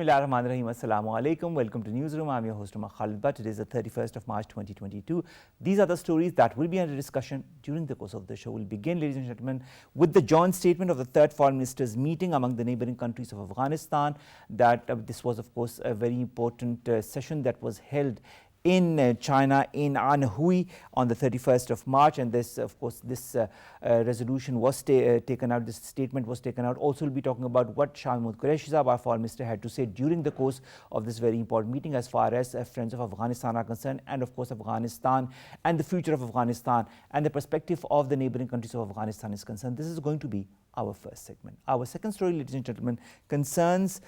Bismillahirrahmanirrahim. Assalamu alaikum. Welcome to Newsroom. I'm your host Omar Khalid. Today is the 31st of March 2022. These are the stories that will be under discussion during the course of the show. We'll begin, ladies and gentlemen, with the joint statement of the third foreign ministers meeting among the neighboring countries of Afghanistan. This was, of course, a very important session that was held in China, in Anhui, on the 31st of March, and this, of course, this resolution was taken out, this statement was taken out. Also, we'll be talking about what Shah Mahmood Qureshi Sahab, our foreign minister, had to say during the course of this very important meeting as far as Friends of Afghanistan are concerned, and of course Afghanistan and the future of Afghanistan and the perspective of the neighboring countries of Afghanistan is concerned. This is going to be our first segment. Our second story, ladies and gentlemen, concerns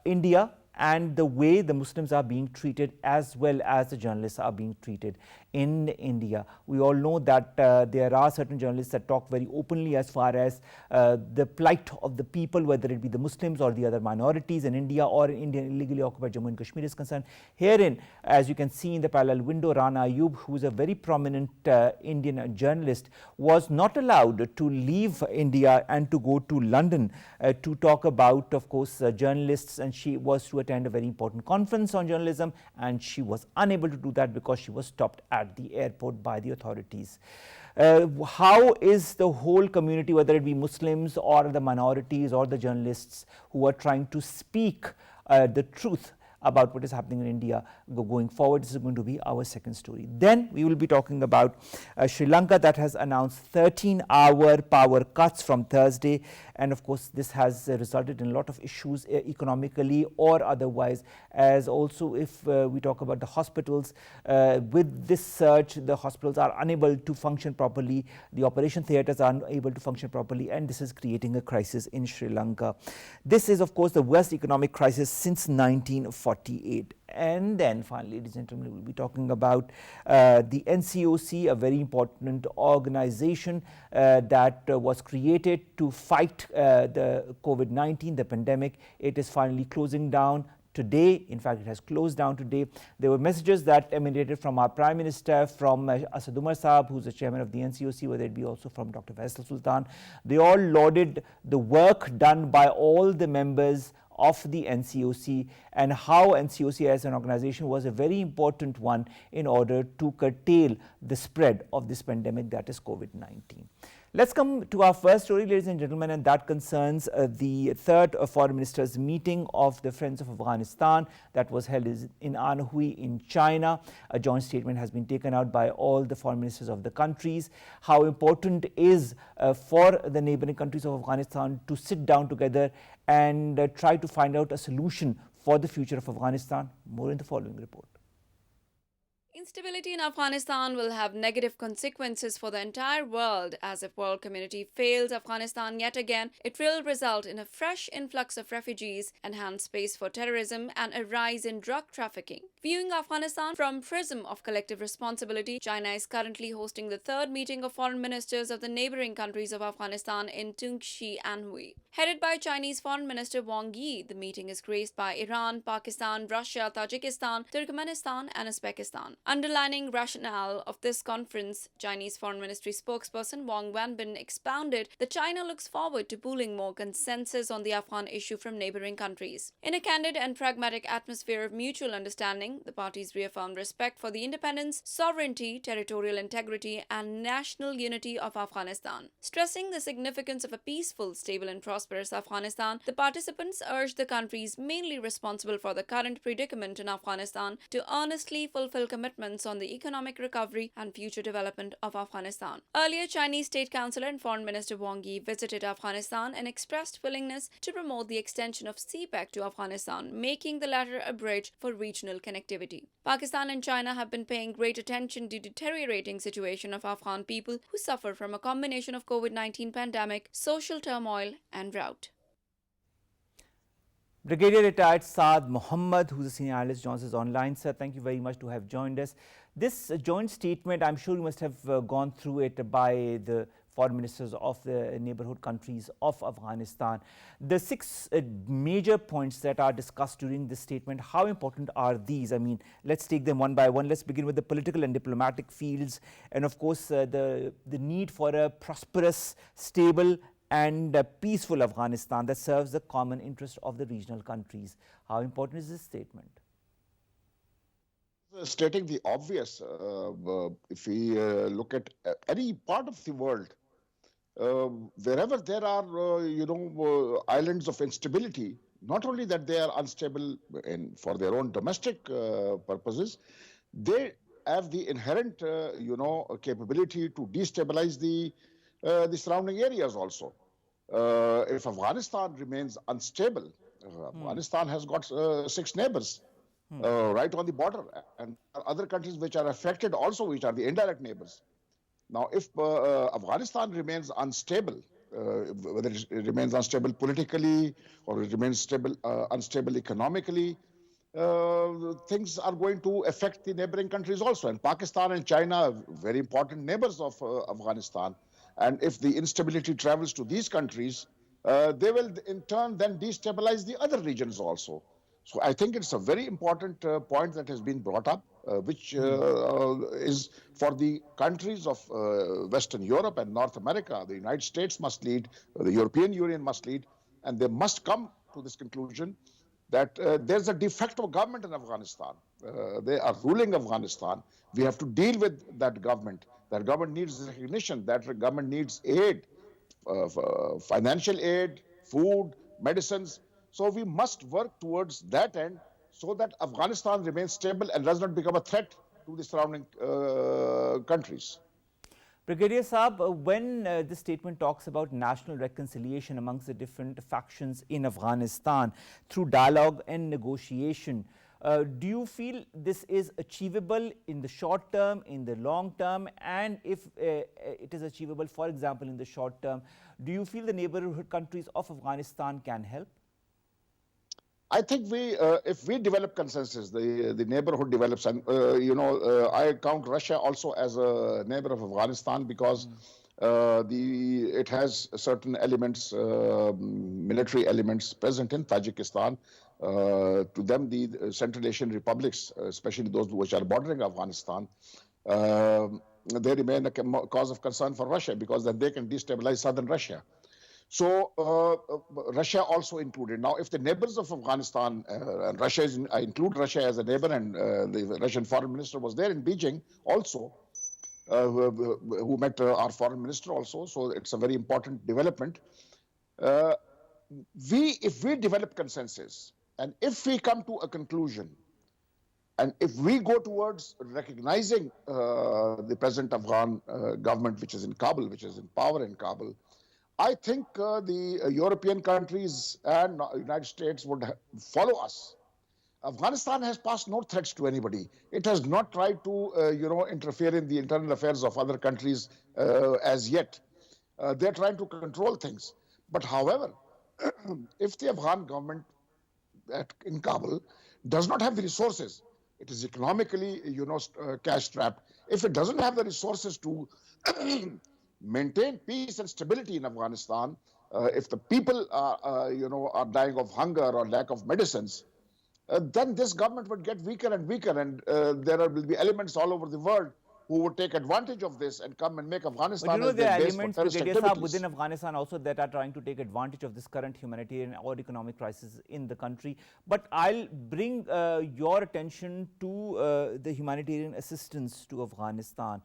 India and the way the Muslims are being treated as well as the journalists are being treated in India. We all know that there are certain journalists that talk very openly as far as the plight of the people, whether it be the Muslims or the other minorities in India or in India illegally occupied Jammu and Kashmir is concerned. Herein, as you can see in the parallel window, Rana Ayub, who is a very prominent Indian journalist, was not allowed to leave India and to go to London to talk about, of course, journalists, and she was to attend a very important conference on journalism, and she was unable to do that because she was stopped at the airport by the authorities. How is the whole community, whether it be Muslims or the minorities or the journalists who are trying to speak the truth about what is happening in India going forward? This is going to be our second story. Then we will be talking about Sri Lanka that has announced 13-hour power cuts from Thursday, and of course this has resulted in a lot of issues economically or otherwise, as also if we talk about the hospitals, with this surge the hospitals are unable to function properly, the operation theatres are unable to function properly, and this is creating a crisis in Sri Lanka. This is, of course, the worst economic crisis since 1948. And then finally, ladies and gentlemen, we will be talking about the NCOC, a very important organization that was created to fight the COVID-19, the pandemic. It is finally closing down today. In fact, it has closed down today. There were messages that emanated from our Prime Minister, from Asad Umar Saab, who is the chairman of the NCOC, whether it be also from Dr. Faisal Sultan. They all lauded the work done by all the members of the NCOC, and how NCOC as an organization was a very important one in order to curtail the spread of this pandemic, that is COVID-19. Let's come to our first story, ladies and gentlemen, and that concerns the third foreign ministers meeting of the Friends of Afghanistan that was held in Anhui in China. A joint statement has been taken out by all the foreign ministers of the countries. How important is for the neighboring countries of Afghanistan to sit down together and try to find out a solution for the future of Afghanistan? More in the following report. Instability in Afghanistan will have negative consequences for the entire world, as if world community fails Afghanistan yet again, it will result in a fresh influx of refugees, enhanced space for terrorism, and a rise in drug trafficking. Viewing Afghanistan from prism of collective responsibility, China is currently hosting the third meeting of foreign ministers of the neighboring countries of Afghanistan in Tungshi, Anhui. Headed by Chinese Foreign Minister Wang Yi, the meeting is graced by Iran, Pakistan, Russia, Tajikistan, Turkmenistan, and Uzbekistan. Underlining rationale of this conference, Chinese Foreign Ministry spokesperson Wang Wenbin expounded that China looks forward to pooling more consensus on the Afghan issue from neighboring countries. In a candid and pragmatic atmosphere of mutual understanding, the parties reaffirmed respect for the independence, sovereignty, territorial integrity, and national unity of Afghanistan. Stressing the significance of a peaceful, stable, and prosperous Afghanistan, the participants urged the countries mainly responsible for the current predicament in Afghanistan to earnestly fulfill commitments on the economic recovery and future development of Afghanistan. Earlier, Chinese State Councillor and Foreign Minister Wang Yi visited Afghanistan and expressed willingness to promote the extension of CPEC to Afghanistan, making the latter a bridge for regional connectivity. Pakistan and China have been paying great attention to the deteriorating situation of Afghan people who suffer from a combination of COVID-19 pandemic, social turmoil, and drought. Brigadier Retired Saad Muhammad, who is a senior analyst, joins us online. Sir, thank you very much to have joined us. This joint statement, I'm sure you must have gone through it by the foreign ministers of the neighborhood countries of Afghanistan. The six major points that are discussed during this statement, how important are these? I mean, let's take them one by one. Let's begin with the political and diplomatic fields, and of course the need for a prosperous, stable and peaceful Afghanistan that serves the common interest of the regional countries. How important is this statement? Stating the obvious, if we look at any part of the world, wherever there are, islands of instability, not only that they are unstable for their own domestic purposes, they have the inherent, capability to destabilize the surrounding areas also. If Afghanistan remains unstable, Afghanistan has got 6 neighbors right on the border, and other countries which are affected also, which are the indirect neighbors. Now, if Afghanistan remains unstable, whether it remains unstable politically or it remains unstable economically, things are going to affect the neighboring countries also. And Pakistan and China are very important neighbors of Afghanistan. And if the instability travels to these countries, they will in turn then destabilize the other regions also. So I think it's a very important point that has been brought up, which is for the countries of Western Europe and North America. The United States must lead, the European Union must lead, and they must come to this conclusion that there's a de facto government in Afghanistan. They are ruling Afghanistan. We have to deal with that government. That government needs recognition. That government needs aid, financial aid, food, medicines. So we must work towards that end so that Afghanistan remains stable and does not become a threat to the surrounding countries. Brigadier Saab, when this statement talks about national reconciliation amongst the different factions in Afghanistan through dialogue and negotiation, do you feel this is achievable in the short term, in the long term? And if it is achievable, for example, in the short term, do you feel the neighborhood countries of Afghanistan can help? I think if we develop consensus, the neighborhood develops, and I count Russia also as a neighbor of Afghanistan because it has certain elements, military elements present in Tajikistan. To them, the Central Asian republics, especially those which are bordering Afghanistan, they remain a cause of concern for Russia because then they can destabilize southern Russia. So Russia also included. Now, if the neighbors of Afghanistan, and I include Russia as a neighbor, and the Russian foreign minister was there in Beijing also, who met our foreign minister also. So it's a very important development. If we develop consensus, and if we come to a conclusion, and if we go towards recognizing the present Afghan government, which is in Kabul, which is in power in Kabul, I think the European countries and the United States would follow us. Afghanistan has passed no threats to anybody. It has not tried to, interfere in the internal affairs of other countries as yet. They're trying to control things. But however, if the Afghan government in Kabul does not have the resources, it is economically, cash-strapped. If it doesn't have the resources to maintain peace and stability in Afghanistan, if the people are dying of hunger or lack of medicines, then this government would get weaker and weaker, and there will be elements all over the world who would take advantage of this and come and make Afghanistan but as their base for terrorist activities. Within Afghanistan also that are trying to take advantage of this current humanitarian or economic crisis in the country. But I'll bring your attention to the humanitarian assistance to Afghanistan.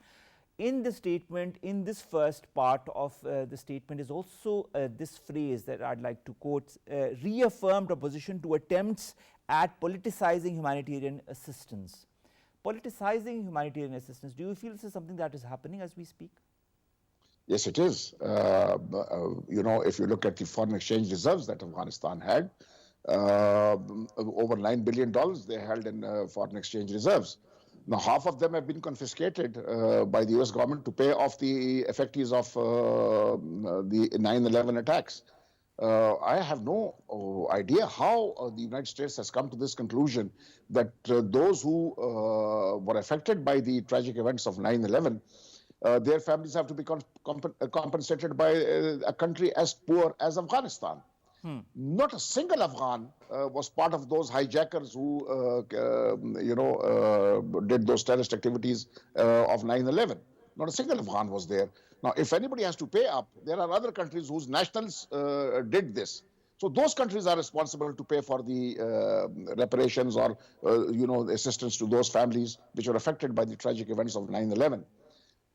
In the statement, in this first part of the statement is also this phrase that I'd like to quote, reaffirmed opposition to attempts at politicizing humanitarian assistance. Politicizing humanitarian assistance, do you feel this is something that is happening as we speak? Yes, it is. If you look at the foreign exchange reserves that Afghanistan had, over $9 billion they held in foreign exchange reserves. Now, half of them have been confiscated by the US government to pay off the effects of the 9/11 attacks. I have no idea how the United States has come to this conclusion that those who were affected by the tragic events of 9/11, their families have to be compensated by a country as poor as Afghanistan. Not a single Afghan was part of those hijackers who, did those terrorist activities of 9/11. Not a single Afghan was there. Now, if anybody has to pay up, there are other countries whose nationals did this. So those countries are responsible to pay for the reparations or, assistance to those families which were affected by the tragic events of 9/11.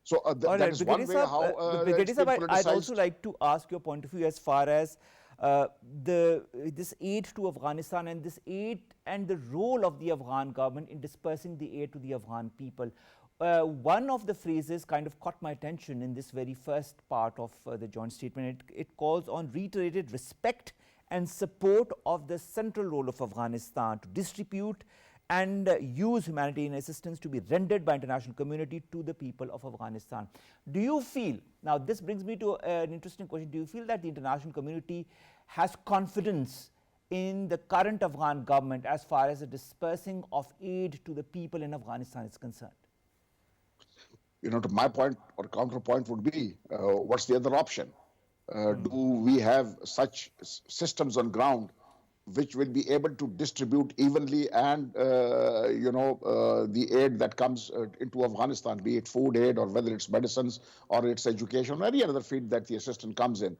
So All that right, is one way how Brigadier it's Saab, been I'd also politicized. like to ask your point of view as far as this aid to Afghanistan and this aid and the role of the Afghan government in dispersing the aid to the Afghan people. One of the phrases kind of caught my attention in this very first part of the joint statement. It calls on reiterated respect and support of the central role of Afghanistan to distribute and use humanitarian assistance to be rendered by international community to the people of Afghanistan. Do you feel, now this brings me to an interesting question, do you feel that the international community has confidence in the current Afghan government as far as the dispersing of aid to the people in Afghanistan is concerned? To my point or counterpoint would be, what's the other option? Do we have such systems on ground which will be able to distribute evenly and, the aid that comes into Afghanistan, be it food aid or whether it's medicines or it's education or any other field that the assistance comes in?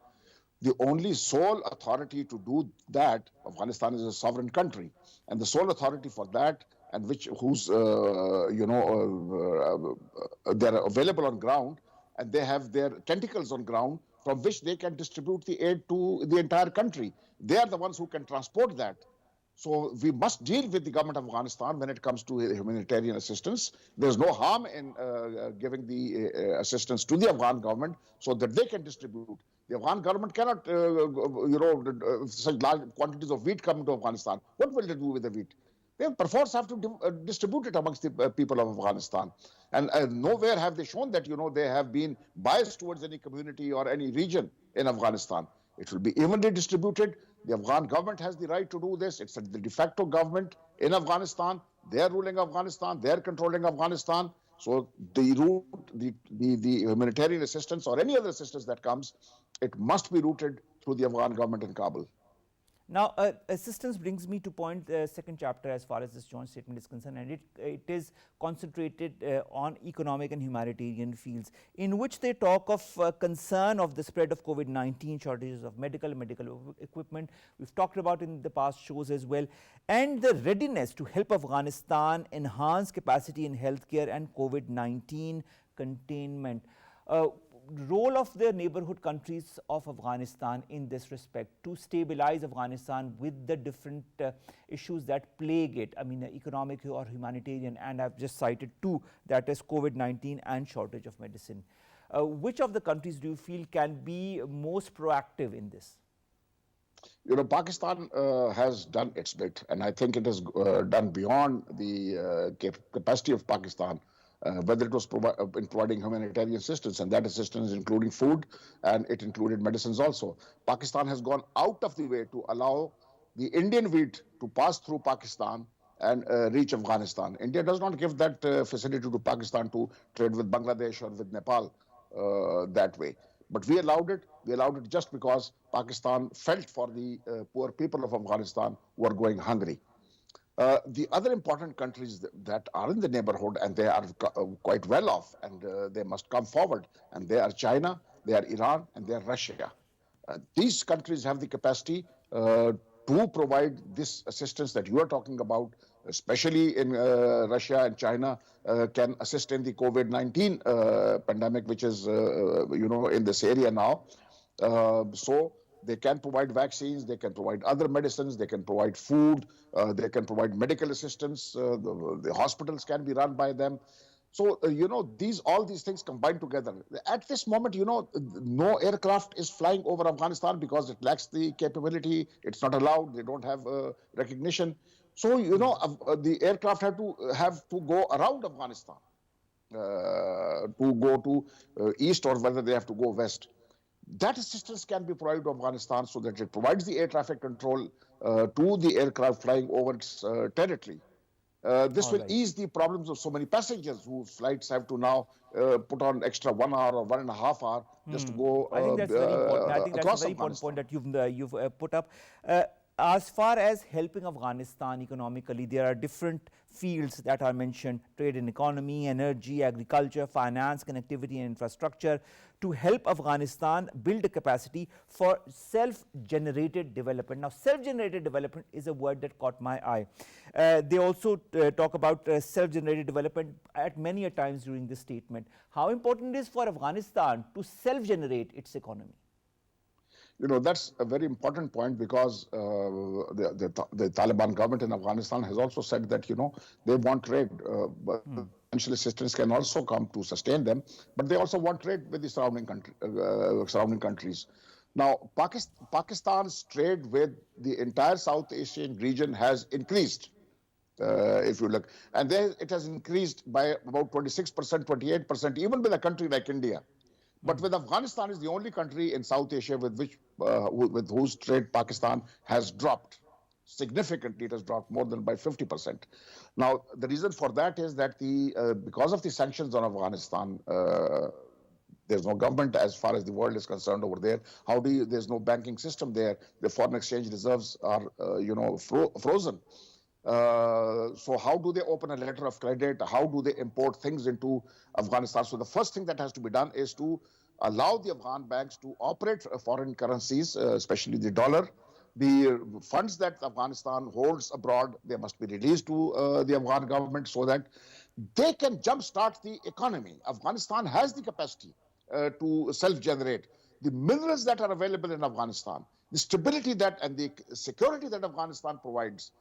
The only sole authority to do that, Afghanistan is a sovereign country, and the sole authority for that and they're available on ground and they have their tentacles on ground from which they can distribute the aid to the entire country. They are the ones who can transport that. So we must deal with the government of Afghanistan when it comes to humanitarian assistance. There's no harm in giving the assistance to the Afghan government so that they can distribute. The Afghan government cannot, such large quantities of wheat come into Afghanistan. What will they do with the wheat? They perforce have to distribute it amongst the people of Afghanistan. And nowhere have they shown that, they have been biased towards any community or any region in Afghanistan. It will be evenly distributed. The Afghan government has the right to do this. It's the de facto government in Afghanistan. They're ruling Afghanistan. They're controlling Afghanistan. So the humanitarian assistance or any other assistance that comes, it must be routed through the Afghan government in Kabul. Now, assistance brings me to point second chapter as far as this joint statement is concerned, and it is concentrated on economic and humanitarian fields, in which they talk of concern of the spread of COVID-19, shortages of medical equipment. We've talked about in the past shows as well, and the readiness to help Afghanistan enhance capacity in healthcare and COVID-19 containment. Role of the neighborhood countries of Afghanistan in this respect to stabilize Afghanistan with the different issues that plague it, I mean economic or humanitarian, and I've just cited two, that is COVID-19 and shortage of medicine. Which of the countries do you feel can be most proactive in this? Pakistan has done its bit, and I think it has done beyond the capacity of Pakistan. Whether it was in providing humanitarian assistance, and that assistance including food, and it included medicines also. Pakistan has gone out of the way to allow the Indian wheat to pass through Pakistan and reach Afghanistan. India does not give that facility to Pakistan to trade with Bangladesh or with Nepal that way. But we allowed it. We allowed it just because Pakistan felt for the poor people of Afghanistan who are going hungry. The other important countries that are in the neighborhood, and they are quite well off, and they must come forward, and they are China, they are Iran, and they are Russia. These countries have the capacity to provide this assistance that you are talking about, especially in Russia and China, can assist in the COVID-19 pandemic, which is, in this area now. So they can provide vaccines, they can provide other medicines, they can provide food, they can provide medical assistance, the hospitals can be run by them. So, all these things combined together. At this moment, no aircraft is flying over Afghanistan because it lacks the capability. It's not allowed. They don't have recognition. So, the aircraft have to go around Afghanistan to go to east, or whether they have to go west. That assistance can be provided to Afghanistan so that it provides the air traffic control to the aircraft flying over its territory. This will ease the problems of so many passengers whose flights have to now put on extra 1 hour or 1.5 hours just to go I think that's very important. I think that's a very important point that you've put up. As far as helping Afghanistan economically, there are different fields that are mentioned: trade and economy, energy, agriculture, finance, connectivity and infrastructure, to help Afghanistan build a capacity for self-generated development. Now, self-generated development is a word that caught my eye. They also talk about self-generated development at many a times during this statement. How important it is for Afghanistan to self-generate its economy? That's a very important point because the Taliban government in Afghanistan has also said that, they want trade, but financial assistance can also come to sustain them, but they also want trade with the surrounding countries. Now, Pakistan's trade with the entire South Asian region has increased. If you look, and there it has increased by about 26%, 28%, even with a country like India. But with Afghanistan is the only country in South Asia with whose trade Pakistan has dropped significantly. It has dropped more than by 50%. Now, the reason for that is that because of the sanctions on Afghanistan, there's no government as far as the world is concerned over there. There's no banking system there. The foreign exchange reserves are, frozen. So how do they open a letter of credit? How do they import things into Afghanistan? So the first thing that has to be done is to allow the Afghan banks to operate foreign currencies, especially the dollar. The funds that Afghanistan holds abroad, they must be released to the Afghan government so that they can jumpstart the economy. Afghanistan has the capacity to self-generate. The minerals that are available in Afghanistan, the stability and the security that Afghanistan provides.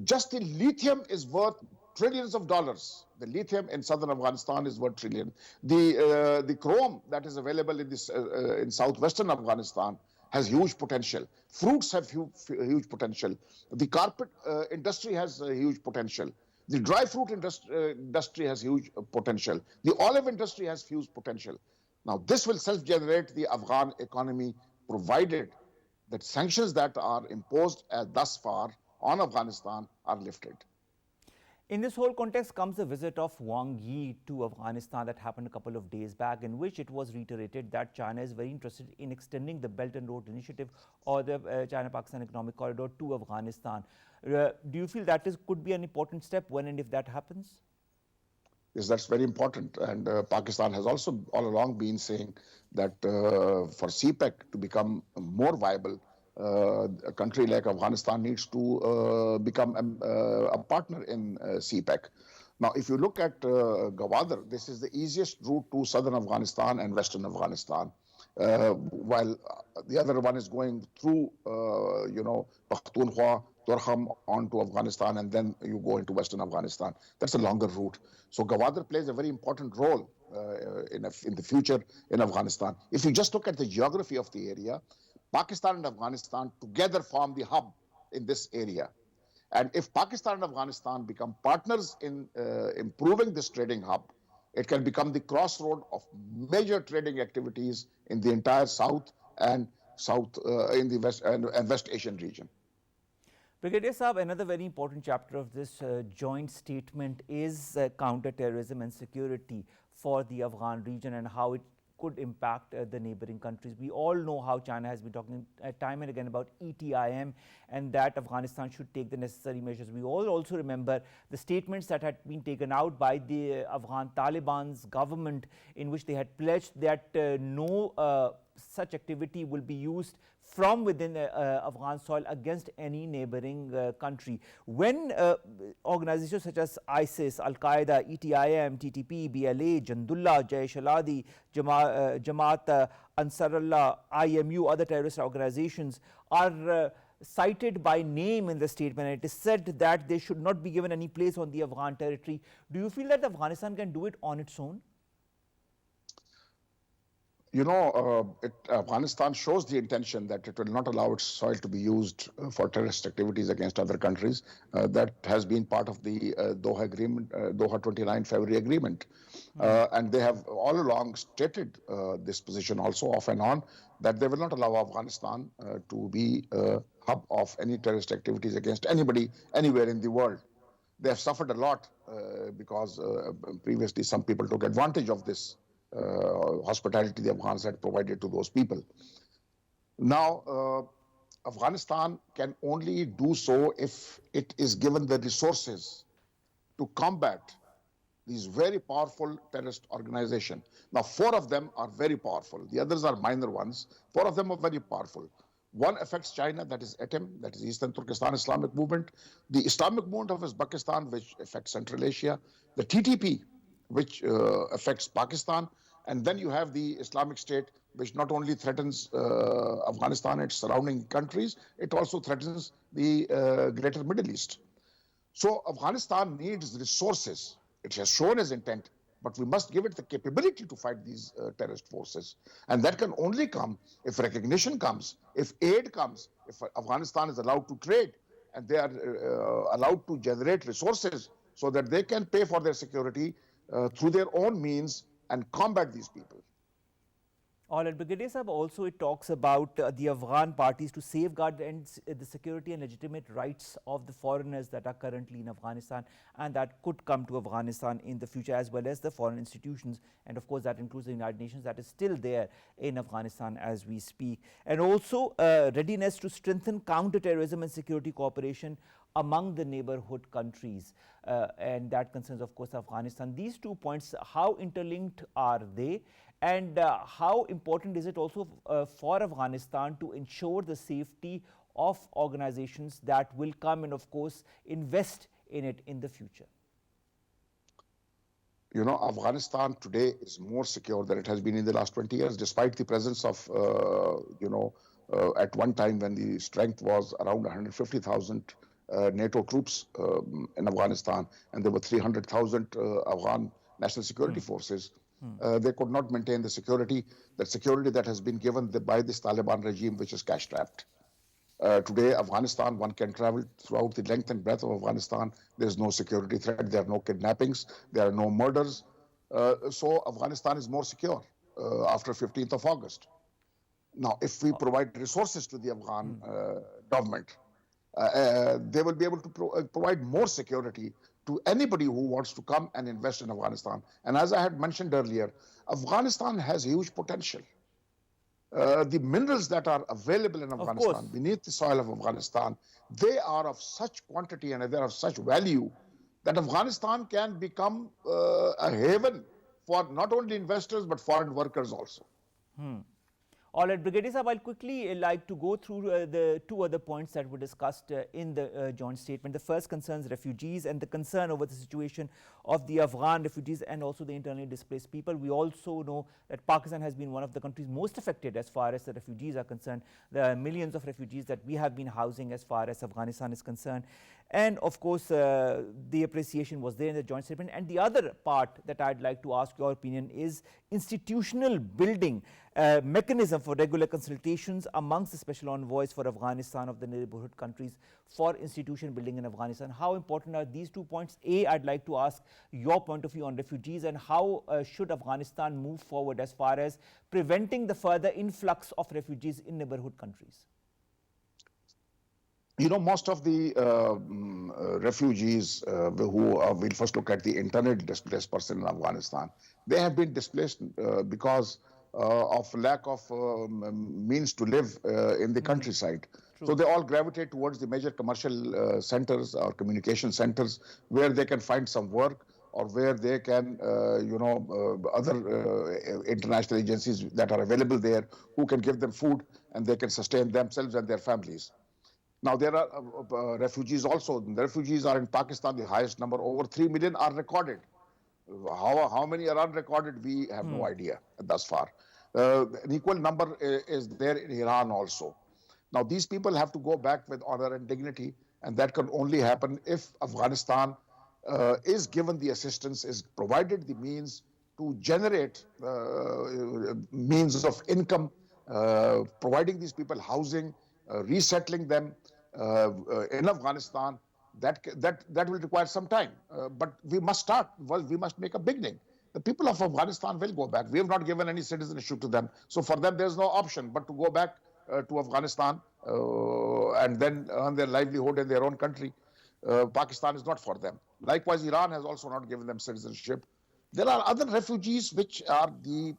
Just the lithium is worth trillions of dollars. The lithium in southern Afghanistan is worth trillions. The chrome that is available in southwestern Afghanistan has huge potential. Fruits have huge potential. The carpet industry has a huge potential. The dry fruit industry has huge potential. The olive industry has huge potential. Now, this will self-generate the Afghan economy, provided that sanctions that are imposed thus far on Afghanistan are lifted. In this whole context comes the visit of Wang Yi to Afghanistan that happened a couple of days back, in which it was reiterated that China is very interested in extending the Belt and Road Initiative or the China-Pakistan Economic Corridor to Afghanistan. Do you feel that could be an important step when and if that happens? Yes, that's very important. And Pakistan has also all along been saying that for CPEC to become more viable, a country like Afghanistan needs to become a partner in CPEC. Now, if you look at Gwadar, this is the easiest route to southern Afghanistan and western Afghanistan, while the other one is going through, Pakhtunkhwa, Torkham onto Afghanistan, and then you go into western Afghanistan. That's a longer route. So Gwadar plays a very important role in the future in Afghanistan. If you just look at the geography of the area, Pakistan and Afghanistan together form the hub in this area. And if Pakistan and Afghanistan become partners in improving this trading hub, it can become the crossroad of major trading activities in the entire South and in the West and West Asian region. Brigadier Saab, another very important chapter of this joint statement is counterterrorism and security for the Afghan region and how it could impact the neighboring countries. We all know how China has been talking time and again about ETIM and that Afghanistan should take the necessary measures. We all also remember the statements that had been taken out by the Afghan Taliban's government, in which they had pledged that no such activity will be used from within Afghan soil against any neighboring country. When organizations such as ISIS, Al-Qaeda, ETIM, TTP, BLA, Jandullah, Jaish al-Adi, Jamaat, Ansarullah, IMU, other terrorist organizations are cited by name in the statement, and it is said that they should not be given any place on the Afghan territory. Do you feel that Afghanistan can do it on its own? Afghanistan shows the intention that it will not allow its soil to be used for terrorist activities against other countries. That has been part of the Doha Agreement, Doha 29 February Agreement. And they have all along stated this position also off and on, that they will not allow Afghanistan to be a hub of any terrorist activities against anybody, anywhere in the world. They have suffered a lot because previously some people took advantage of this hospitality the Afghans had provided to those people. Now, Afghanistan can only do so if it is given the resources to combat these very powerful terrorist organizations. Now, four of them are very powerful. The others are minor ones. Four of them are very powerful. One affects China, that is ETIM, that is Eastern Turkestan Islamic Movement. The Islamic Movement of Uzbekistan, which affects Central Asia. The TTP, which affects Pakistan. And then you have the Islamic State, which not only threatens Afghanistan and its surrounding countries, it also threatens the greater Middle East. So Afghanistan needs resources. It has shown its intent, but we must give it the capability to fight these terrorist forces. And that can only come if recognition comes, if aid comes, if Afghanistan is allowed to trade and they are allowed to generate resources so that they can pay for their security through their own means and combat these people. All right, Brigadier Sahab, also it talks about the Afghan parties to safeguard the security and legitimate rights of the foreigners that are currently in Afghanistan and that could come to Afghanistan in the future, as well as the foreign institutions. And of course, that includes the United Nations that is still there in Afghanistan as we speak. And also readiness to strengthen counterterrorism and security cooperation among the neighborhood countries. And that concerns, of course, Afghanistan. These 2 points, how interlinked are they? And how important is it also for Afghanistan to ensure the safety of organizations that will come and, of course, invest in it in the future? You know, Afghanistan today is more secure than it has been in the last 20 years, despite the presence of, at one time when the strength was around 150,000 NATO troops in Afghanistan, and there were 300,000 Afghan national security forces. They could not maintain the security that has been given by this Taliban regime, which is cash-strapped. Today, Afghanistan, one can travel throughout the length and breadth of Afghanistan. There's no security threat. There are no kidnappings. There are no murders. So Afghanistan is more secure after 15th of August. Now, if we provide resources to the Afghan government, they will be able to provide more security to anybody who wants to come and invest in Afghanistan. And as I had mentioned earlier, Afghanistan has huge potential. The minerals that are available in Afghanistan, beneath the soil of Afghanistan, they are of such quantity and they are of such value that Afghanistan can become a haven for not only investors but foreign workers also. All right, Brigadier Sahab, I'll quickly like to go through the two other points that were discussed in the joint statement. The first concerns refugees and the concern over the situation of the Afghan refugees and also the internally displaced people. We also know that Pakistan has been one of the countries most affected as far as the refugees are concerned. There are millions of refugees that we have been housing as far as Afghanistan is concerned. And of course, the appreciation was there in the joint statement. And the other part that I'd like to ask your opinion is institutional building mechanism for regular consultations amongst the special envoys for Afghanistan of the neighborhood countries for institution building in Afghanistan. How important are these 2 points? A, I'd like to ask your point of view on refugees and how should Afghanistan move forward as far as preventing the further influx of refugees in neighborhood countries? You know, most of the refugees we'll first look at the internally displaced person in Afghanistan. They have been displaced because of lack of means to live in the countryside. True. So they all gravitate towards the major commercial centers or communication centers where they can find some work or where they can, other international agencies that are available there who can give them food and they can sustain themselves and their families. Now, there are refugees also. The refugees are in Pakistan, the highest number, over 3 million are recorded. How many are unrecorded, we have no idea thus far. An equal number is there in Iran also. Now, these people have to go back with honor and dignity, and that can only happen if Afghanistan is given the assistance, is provided the means to generate means of income, providing these people housing, resettling them in Afghanistan. That will require some time, but we must start. Well, we must make a beginning. The people of Afghanistan will go back. We have not given any citizenship to them, so for them there's no option but to go back to Afghanistan and then earn their livelihood in their own country. Pakistan is not for them. Likewise, Iran has also not given them citizenship. There are other refugees which are the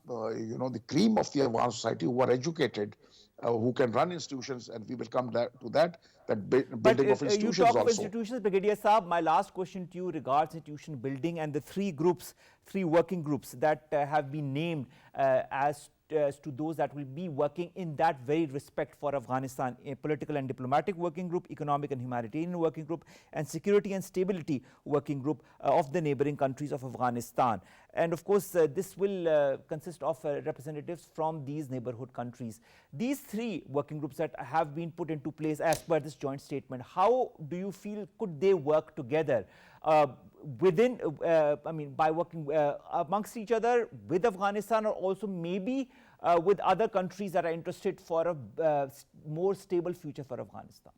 cream of the Afghan society who are educated, who can run institutions, and we will come to that But building of you institutions talk of also. institutions, Brigadier Saab. My last question to you regards institution building and the three groups, three working groups that have been named as to those that will be working in that very respect for Afghanistan: a political and diplomatic working group, economic and humanitarian working group, and security and stability working group of the neighboring countries of Afghanistan. And of course, this will consist of representatives from these neighborhood countries. These three working groups that have been put into place as per this joint statement, how do you feel could they work together within, by working amongst each other with Afghanistan, or also maybe with other countries that are interested for a more stable future for Afghanistan?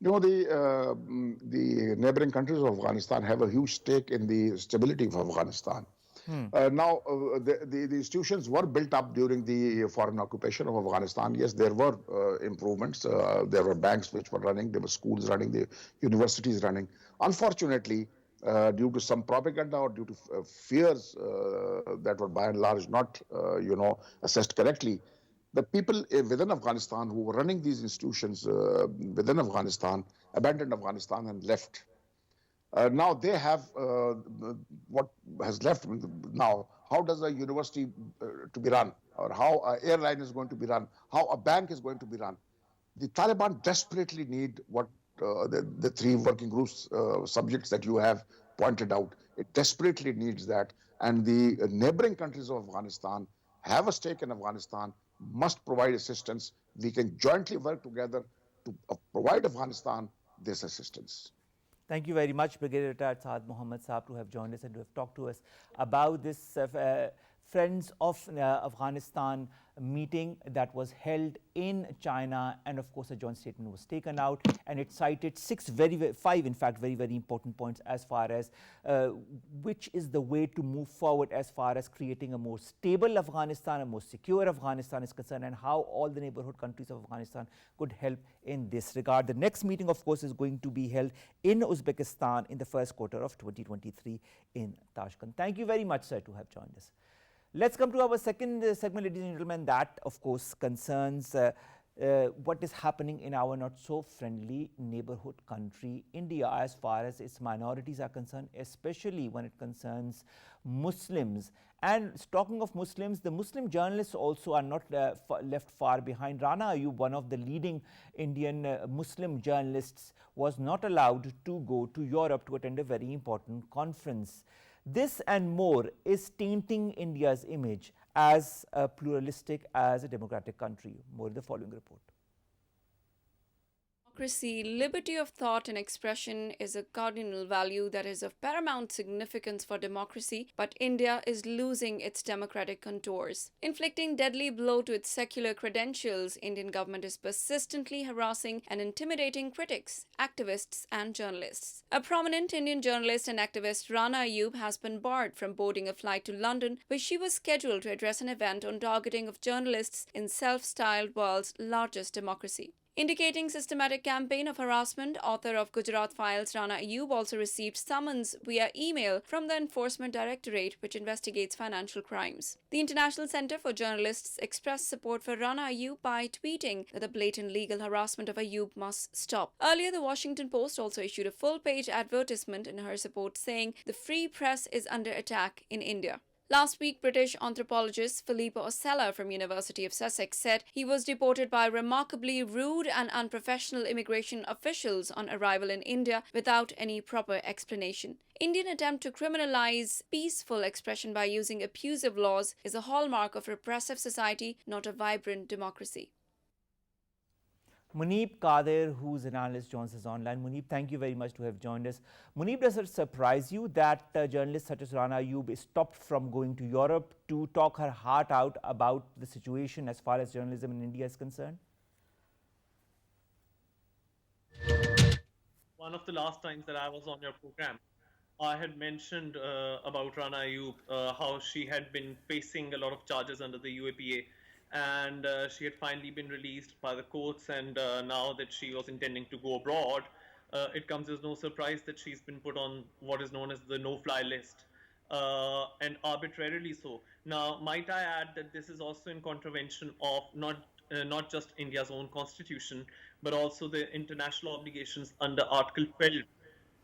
The neighboring countries of Afghanistan have a huge stake in the stability of Afghanistan. The institutions were built up during the foreign occupation of Afghanistan. Yes, there were improvements. There were banks which were running, there were schools running, the universities running. Unfortunately, due to some propaganda or due to fears that were by and large not, assessed correctly, the people within Afghanistan who were running these institutions within Afghanistan abandoned Afghanistan and left. Now they have what has left now. How does a university to be run, or how an airline is going to be run, how a bank is going to be run? The Taliban desperately need what the three working groups subjects that you have pointed out. It desperately needs that, and the neighboring countries of Afghanistan have a stake in Afghanistan, must provide assistance. We can jointly work together to provide Afghanistan this assistance. Thank you very much, Brigadier Retired Saad Mohammed Saab, to have joined us and to have talked to us about this Friends of Afghanistan meeting that was held in China, and of course a joint statement was taken out, and it cited five in fact very important points as far as which is the way to move forward as far as creating a more stable Afghanistan, a more secure Afghanistan is concerned, and how all the neighborhood countries of Afghanistan could help in this regard. The next meeting, of course, is going to be held in Uzbekistan in the first quarter of 2023 in Tashkent. Thank you very much, sir, to have joined us. Let's come to our second segment, ladies and gentlemen. That, of course, concerns what is happening in our not so friendly neighborhood country, India, as far as its minorities are concerned, especially when it concerns Muslims. And talking of Muslims, the Muslim journalists also are not left far behind. Rana Ayub, one of the leading Indian Muslim journalists, was not allowed to go to Europe to attend a very important conference. This and more is tainting India's image as a pluralistic, as a democratic country. More in the following report. Democracy, liberty of thought and expression is a cardinal value that is of paramount significance for democracy, but India is losing its democratic contours. Inflicting deadly blow to its secular credentials, Indian government is persistently harassing and intimidating critics, activists and journalists. A prominent Indian journalist and activist, Rana Ayub, has been barred from boarding a flight to London, where she was scheduled to address an event on targeting of journalists in self-styled world's largest democracy. Indicating systematic campaign of harassment, author of Gujarat Files Rana Ayub also received summons via email from the Enforcement Directorate, which investigates financial crimes. The International Center for Journalists expressed support for Rana Ayub by tweeting that the blatant legal harassment of Ayub must stop. Earlier, the Washington Post also issued a full-page advertisement in her support saying the free press is under attack in India. Last week, British anthropologist Filippo Osella from University of Sussex said he was deported by remarkably rude and unprofessional immigration officials on arrival in India without any proper explanation. Indian attempt to criminalize peaceful expression by using abusive laws is a hallmark of repressive society, not a vibrant democracy. Muneeb Qadir, who's an analyst, joins us online. Muneeb, thank you very much to have joined us. Muneeb, does it surprise you that journalists such as Rana Ayub is stopped from going to Europe to talk her heart out about the situation as far as journalism in India is concerned? One of the last times that I was on your program, I had mentioned about Rana Ayub, how she had been facing a lot of charges under the UAPA, and she had finally been released by the courts, and now that she was intending to go abroad, it comes as no surprise that she's been put on what is known as the no-fly list, and arbitrarily so. Now, might I add that this is also in contravention of not not just India's own constitution, but also the international obligations under Article 12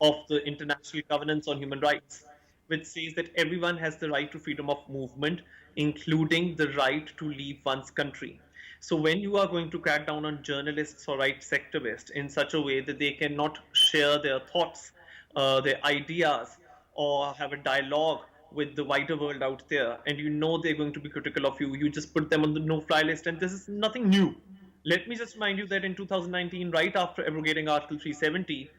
of the International Covenants on Human Rights, which says that everyone has the right to freedom of movement, including the right to leave one's country. So when you are going to crack down on journalists or rights activists in such a way that they cannot share their thoughts, their ideas, or have a dialogue with the wider world out there, and you know they're going to be critical of you, you just put them on the no-fly list, and this is nothing new. Let me just remind you that in 2019, right after abrogating Article 370,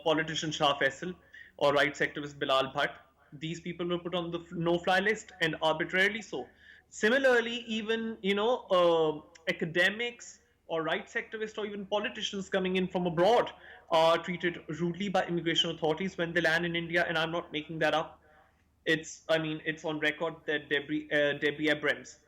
politician Shah Faisal or rights activist Bilal Bhatt, these people were put on the no-fly list, and arbitrarily so. Similarly, even academics or rights activists or even politicians coming in from abroad are treated rudely by immigration authorities when they land in India, and I'm not making that up. It's on record that Debbie Abrams,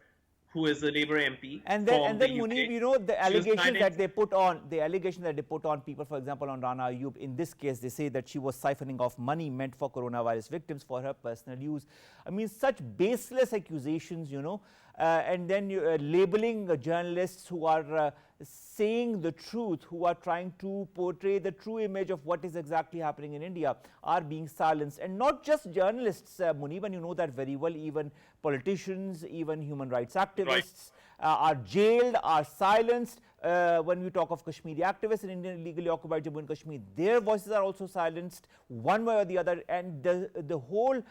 who is a Labour MP from the Muneeb, UK, you know, the she was allegations that denied. they put on, people, for example, on Rana Ayub, in this case, they say that she was siphoning off money meant for coronavirus victims for her personal use. I mean, such baseless accusations, you know, and then you, labeling journalists who are saying the truth, who are trying to portray the true image of what is exactly happening in India, are being silenced. And not just journalists, Muneeb, and you know that very well, even politicians, even human rights activists are jailed, are silenced. When we talk of Kashmiri activists in Indian illegally occupied Jammu and Kashmir, their voices are also silenced one way or the other, and the whole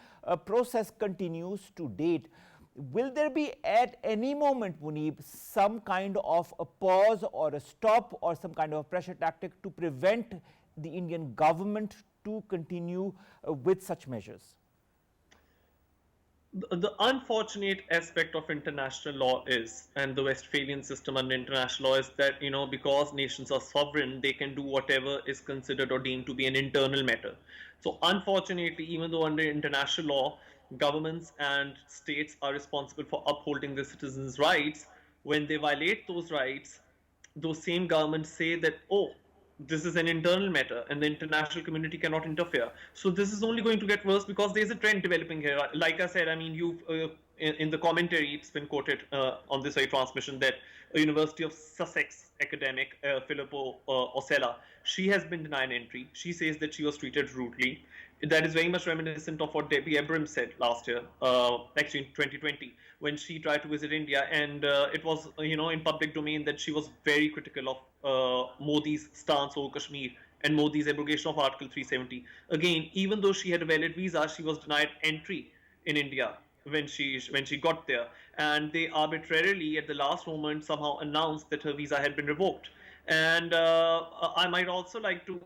process continues to date. Will there be at any moment, Muneeb, some kind of a pause or a stop or some kind of a pressure tactic to prevent the Indian government to continue with such measures? The unfortunate aspect of international law is, and the Westphalian system under international law is that, because nations are sovereign, they can do whatever is considered or deemed to be an internal matter. So unfortunately, even though under international law, governments and states are responsible for upholding their citizens' rights, when they violate those rights, those same governments say that, oh, this is an internal matter and the international community cannot interfere. So this is only going to get worse because there's a trend developing here. Like I said, I mean, in the commentary, it's been quoted on this very transmission that a University of Sussex academic, Filippo Osella, she has been denied entry. She says that she was treated rudely. That is very much reminiscent of what Debbie Abrams said last year, actually in 2020, when she tried to visit India, and it was, in public domain that she was very critical of Modi's stance over Kashmir and Modi's abrogation of Article 370. Again, even though she had a valid visa, she was denied entry in India when she got there, and they arbitrarily at the last moment somehow announced that her visa had been revoked. And I might also like to,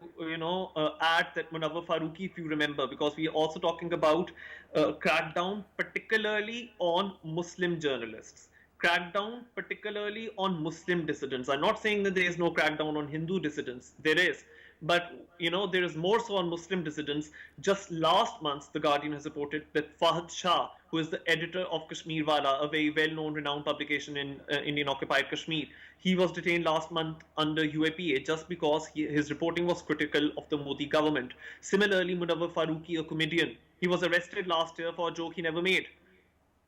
add that Munawwar Farooqi, if you remember, because we are also talking about crackdown, particularly on Muslim journalists, crackdown particularly on Muslim dissidents. I'm not saying that there is no crackdown on Hindu dissidents. There is. But, there is more so on Muslim dissidents. Just last month, The Guardian has reported that Fahad Shah, who is the editor of Kashmir Wala, a very well-known, renowned publication in Indian-occupied Kashmir, he was detained last month under UAPA just because his reporting was critical of the Modi government. Similarly, Munawwar Farooqi, a comedian, he was arrested last year for a joke he never made.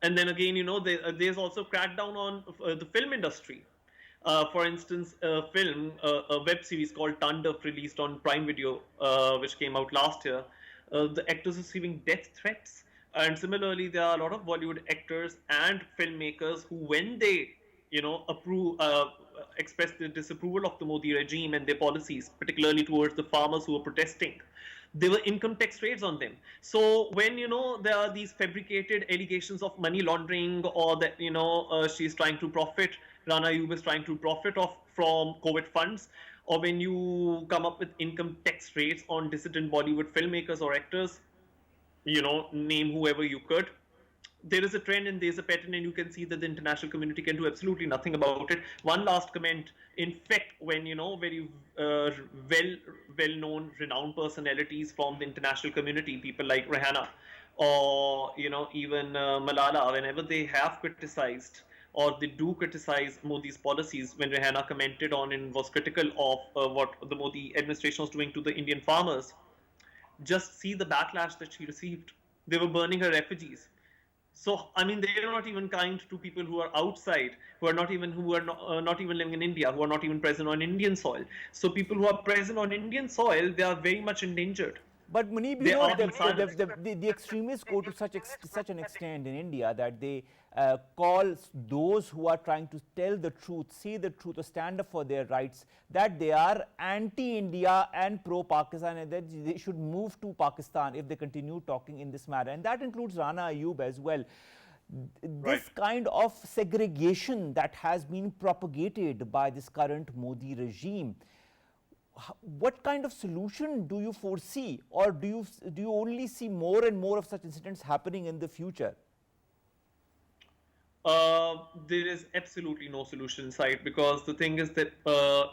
And then again, there's also crackdown on the film industry. For instance, a web series called Tandav, released on Prime Video, which came out last year. The actors receiving death threats. And similarly, there are a lot of Bollywood actors and filmmakers who, when they, express their disapproval of the Modi regime and their policies, particularly towards the farmers who are protesting, there were income tax raids on them. So when there are these fabricated allegations of money laundering, or that she's trying to profit, Rana Ayub is trying to profit from COVID funds, or when you come up with income tax rates on dissident Bollywood filmmakers or actors, name whoever you could, there is a trend and there's a pattern, and you can see that the international community can do absolutely nothing about it. One last comment. In fact, when very well-known, renowned personalities from the international community, people like Rihanna or even Malala, whenever they have criticized or they do criticize Modi's policies, when Rihanna commented on and was critical of what the Modi administration was doing to the Indian farmers, just see the backlash that she received. They were burning her refugees. So I mean, they are not even kind to people who are outside, not even living in India, who are not even present on Indian soil. So people who are present on Indian soil, they are very much endangered. But Muneeb, you They know, are being silenced. the extremists go to such an extent in India that they call those who are trying to tell the truth, say the truth, or stand up for their rights, that they are anti-India and pro-Pakistan, and that they should move to Pakistan if they continue talking in this manner. And that includes Rana Ayyub as well. Right. This kind of segregation that has been propagated by this current Modi regime, what kind of solution do you foresee, or do you only see more and more of such incidents happening in the future? There is absolutely no solution in sight, because the thing is that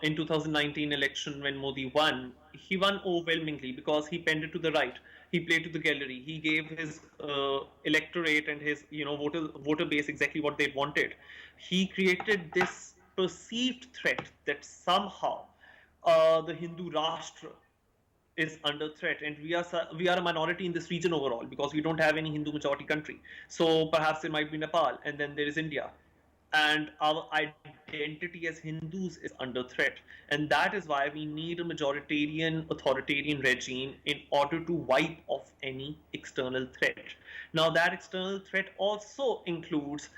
in 2019 election, when Modi won, he won overwhelmingly because he pended to the right. He played to the gallery. He gave his electorate and his voter base exactly what they wanted. He created this perceived threat that somehow the Hindu Rashtra is under threat, and we are a minority in this region overall, because we don't have any Hindu majority country. So perhaps there might be Nepal, and then there is India, and our identity as Hindus is under threat, and that is why we need a majoritarian authoritarian regime in order to wipe off any external threat. Now that external threat also includes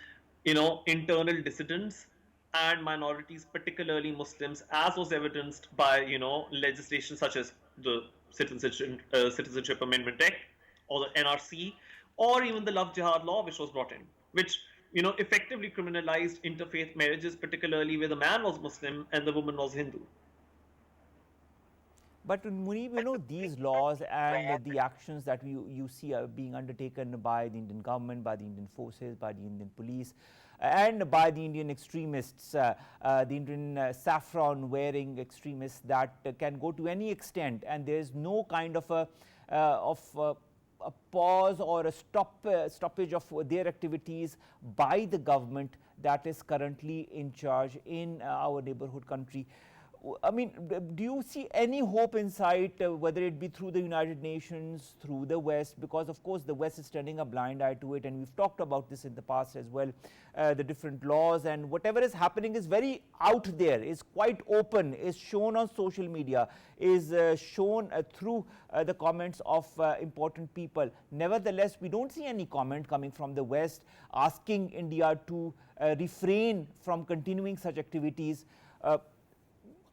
internal dissidents and minorities, particularly Muslims, as was evidenced by legislation such as the Citizenship Amendment Act, or the NRC, or even the Love Jihad law, which was brought in, which effectively criminalized interfaith marriages, particularly where the man was Muslim and the woman was Hindu. But Muneeb, you know, these laws and the actions that you see are being undertaken by the Indian government, by the Indian forces, by the Indian police, and by the Indian extremists, the Indian saffron-wearing extremists that can go to any extent, and there is no kind of a pause or a stoppage of their activities by the government that is currently in charge in our neighborhood country. I mean, do you see any hope in sight, whether it be through the United Nations, through the West? Because, of course, the West is turning a blind eye to it, and we've talked about this in the past as well. The different laws and whatever is happening is very out there, is quite open, is shown on social media, is shown through the comments of important people. Nevertheless, we don't see any comment coming from the West asking India to refrain from continuing such activities.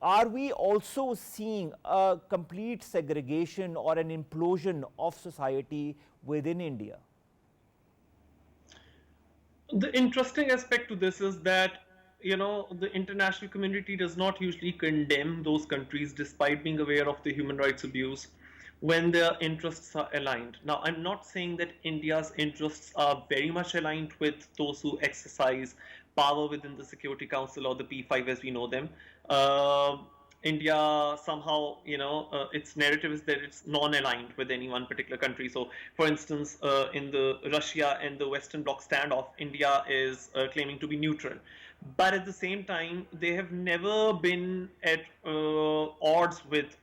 Are we also seeing a complete segregation or an implosion of society within India? The interesting aspect to this is that the international community does not usually condemn those countries despite being aware of the human rights abuse when their interests are aligned. Now, I'm not saying that India's interests are very much aligned with those who exercise power within the Security Council or the P5 as we know them. India somehow, its narrative is that it's non-aligned with any one particular country. So, for instance, in the Russia and the Western Bloc standoff, India is claiming to be neutral. But at the same time, they have never been at odds with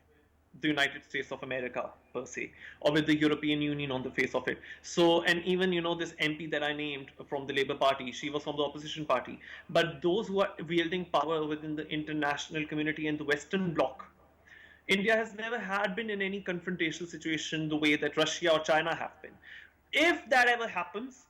the United States of America per se, or with the European Union on the face of it. So, and even this MP that I named from the Labour Party, she was from the opposition party. But those who are wielding power within the international community and the Western Bloc, India has never had been in any confrontational situation the way that Russia or China have been. If that ever happens,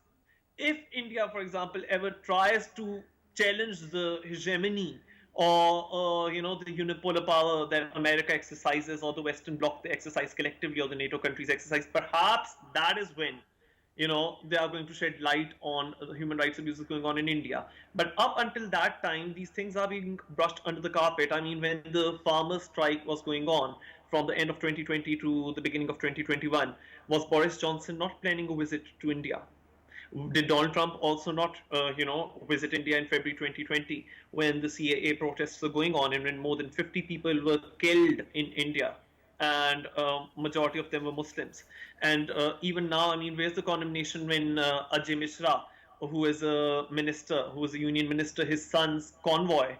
if India, for example, ever tries to challenge the hegemony or the unipolar power that America exercises, or the Western Bloc they exercise collectively, or the NATO countries exercise, perhaps that is when they are going to shed light on the human rights abuses going on in India. But up until that time, these things are being brushed under the carpet. I mean, when the farmers' strike was going on from the end of 2020 to the beginning of 2021, was Boris Johnson not planning a visit to India? Did Donald Trump also not, visit India in February 2020 when the CAA protests were going on and when more than 50 people were killed in India, and majority of them were Muslims? And even now, I mean, where's the condemnation when Ajay Mishra, who is a minister, who is a union minister, his son's convoy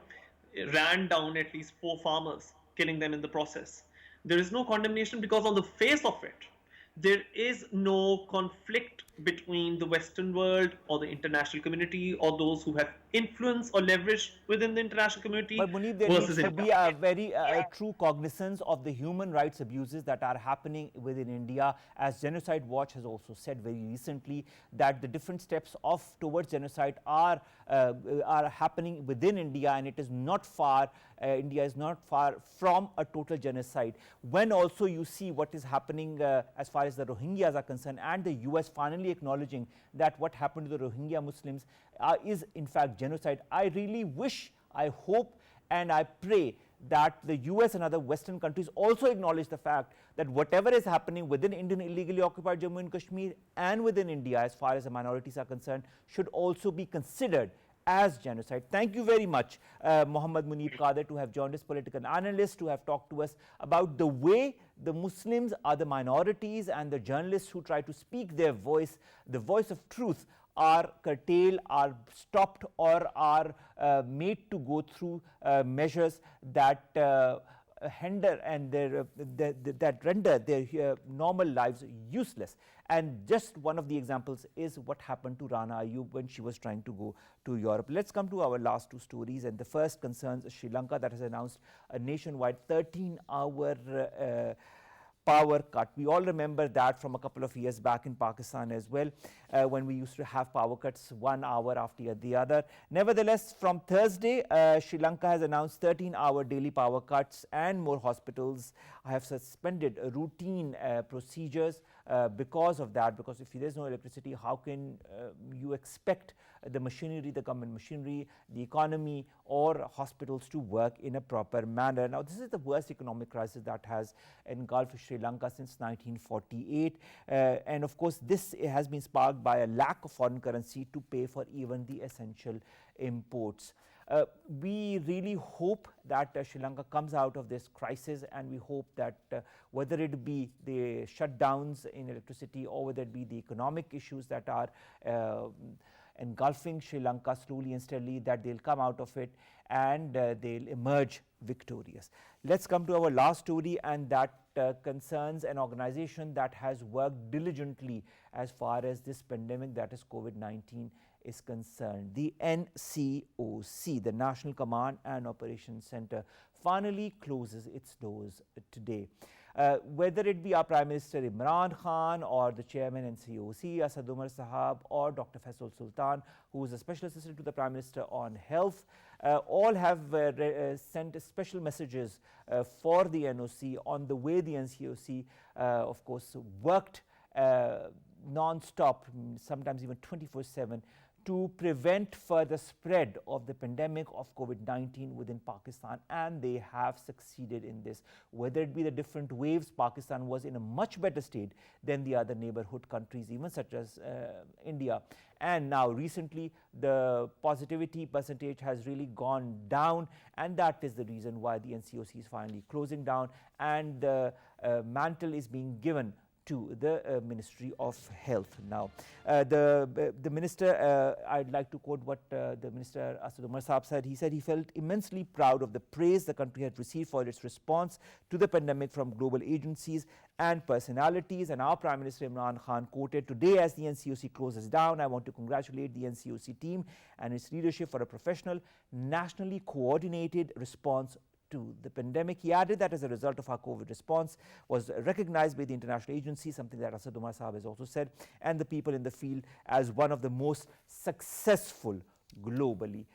ran down at least 4 farmers, killing them in the process? There is no condemnation, because on the face of it, there is no conflict between the Western world or the international community or those who have influence or leverage within the international community But Muneeb, there needs versus to India. be a very true cognizance of the human rights abuses that are happening within India, as Genocide Watch has also said very recently that the different steps of towards genocide are happening within India, and it is not far. India is not far from a total genocide. When also you see what is happening as far as the Rohingyas are concerned, and the US finally acknowledging that what happened to the Rohingya Muslims is in fact genocide. I really wish, I hope, and I pray that the US and other Western countries also acknowledge the fact that whatever is happening within Indian illegally occupied Jammu and Kashmir and within India as far as the minorities are concerned should also be considered as genocide. Thank you very much, Muhammad Muneeb Qadir, to have joined us, political analyst, to have talked to us about the way the Muslims are the minorities and the journalists who try to speak their voice, the voice of truth, are curtailed, are stopped, or are made to go through measures that hinder and that render their normal lives useless. And just one of the examples is what happened to Rana Ayub when she was trying to go to Europe. Let's come to our last two stories, and the first concerns Sri Lanka, that has announced a nationwide 13-hour power cut. We all remember that from a couple of years back in Pakistan as well, when we used to have power cuts 1 hour after the other. Nevertheless, from Thursday, Sri Lanka has announced 13-hour daily power cuts, and more hospitals have suspended routine procedures because of that. Because if there is no electricity, how can you expect the machinery, the government machinery, the economy, or hospitals to work in a proper manner? Now, this is the worst economic crisis that has engulfed Sri Lanka since 1948, and of course this has been sparked by a lack of foreign currency to pay for even the essential imports. We really hope that Sri Lanka comes out of this crisis, and we hope that whether it be the shutdowns in electricity or whether it be the economic issues that are engulfing Sri Lanka slowly and steadily, that they'll come out of it and they'll emerge victorious. Let's come to our last story, and that concerns an organization that has worked diligently as far as this pandemic, that is COVID-19, is concerned. The NCOC, the National Command and Operations Center, finally closes its doors today. Whether it be our Prime Minister Imran Khan or the Chairman NCOC, Asad Umar Sahab, or Dr. Faisal Sultan, who is a Special Assistant to the Prime Minister on Health, all have sent special messages for the NOC on the way the NCOC, of course, worked non-stop, sometimes even 24/7, to prevent further spread of the pandemic of COVID-19 within Pakistan, and they have succeeded in this. Whether it be the different waves, Pakistan was in a much better state than the other neighborhood countries, even such as India. And now recently the positivity percentage has really gone down, and that is the reason why the NCOC is finally closing down, and the mantle is being given to the Ministry of Health. Now, the minister, I'd like to quote what the Minister Asad Umar Saab said. He said he felt immensely proud of the praise the country had received for its response to the pandemic from global agencies and personalities. And our Prime Minister Imran Khan quoted, "Today, as the NCOC closes down, I want to congratulate the NCOC team and its leadership for a professional, nationally coordinated response to the pandemic." He added that as a result of our COVID response was recognized by the international agency, something that Asad Umar Saab has also said, and the people in the field as one of the most successful globally.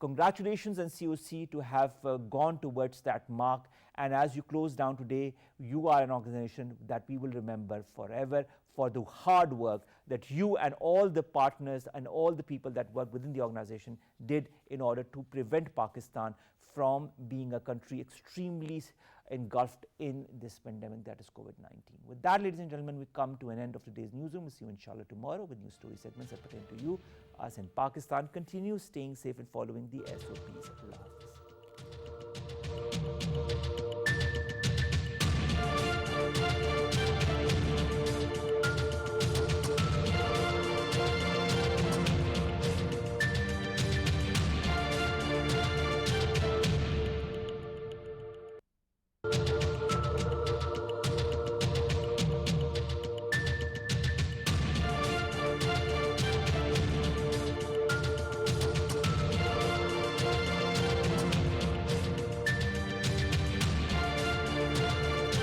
Congratulations, NCOC, to have gone towards that mark. And as you close down today, you are an organization that we will remember forever for the hard work that you and all the partners and all the people that work within the organization did in order to prevent Pakistan from being a country extremely engulfed in this pandemic, that is COVID-19. With that, ladies and gentlemen, we come to an end of today's newsroom. We'll see you inshallah tomorrow with news story segments that pertain to you, us in Pakistan. Continue staying safe and following the SOPs. Allah Hafiz.